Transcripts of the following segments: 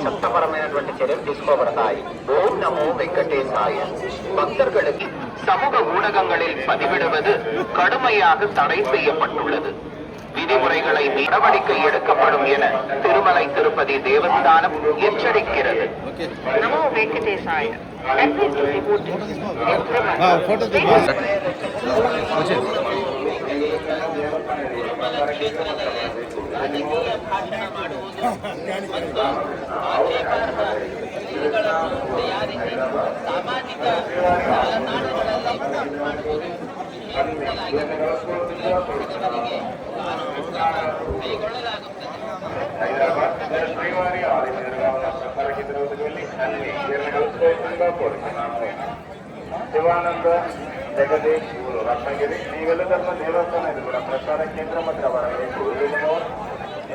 చట్టపరమైనటువంటి చర్యలు తీసుకోబడతాయి. ఓం నమో వెంకటేశాయ. பக்தர்களுக்கு சமூக ஊடகங்களில் பதிவிடுவது கடுமையாக தடை செய்யப்பட்டுள்ளது. விதிமுறைகளை நடவடிக்கை எடுக்கப்படும் என திருமலை திருப்பதி தேவஸ்தானம் எச்சரிக்கிறது. நமோ வெங்கடேசாய. శ్రీవారి ఆలయంగా ఉన్న ప్రసార కేంద్రానికి వెళ్ళి అన్ని కలుసుకోవడంగా కోరుతున్నాము. శివానంద జగదీష్ రత్నగిరి శ్రీ వెలుధర్మ దేవస్థానం ఇది కూడా ప్రసార కేంద్రం మధ్య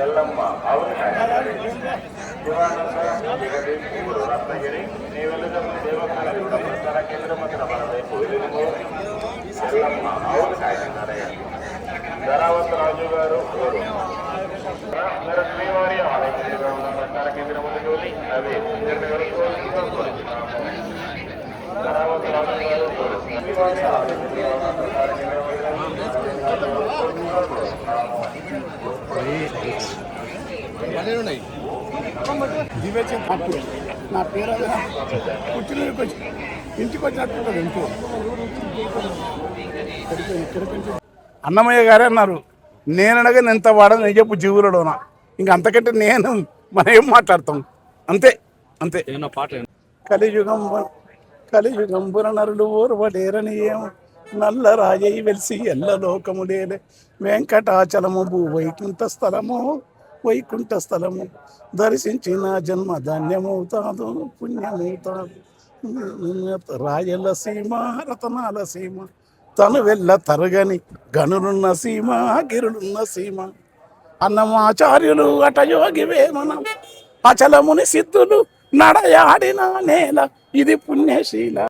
ఎల్లమ్మ అవును. శివానంద జగదీష్ రత్నగిరి శ్రీ వెలుధర్మ దేవస్థానం ఇది కూడా ప్రసార కేంద్రం మధ్య ఎల్లమ్మ అవును. ధరావత్ రాజు గారు శ్రీవారి ఆలయంగా ఉన్న ప్రసార కేంద్రం ముందుకు వెళ్ళి అవి కలుసుకోవాల్సిందిగా కోరుతున్నాము. ధరావత్ రాజు గారు శ్రీవారి ఆలయంగా ఉన్న ప్రసార కేంద్రం నా పేరు పుట్టినకి వచ్చి ఇంటికి వచ్చినట్టు ఇంట్లో అన్నమయ్య గారే అన్నారు, నేననగా ఎంత వాడని నేను చెప్పు జీవులలోనా. ఇంక అంతకంటే నేను మనం ఏం మాట్లాడతాం. అంతే అంతే. కలియుగంబున నరులు ఓర్వలేరని ఏం నల్ల రాజయ్య వెలిసి ఎల్ల లోకము లేలే. వెంకటాచలము భూ వైకుంఠ స్థలము దర్శించిన జన్మ ధాన్యమవుతాదు పుణ్యమవుతాదు. రాయలసీమ రతనాల సీమ తను వెళ్ళ తరగని గనులున్న సీమ గిరులున్న సీమ. అన్నమాచార్యులు అటయోగి వేమనం అచలముని సిద్ధులు నడయాడిన నేల ఇది పుణ్యశీల.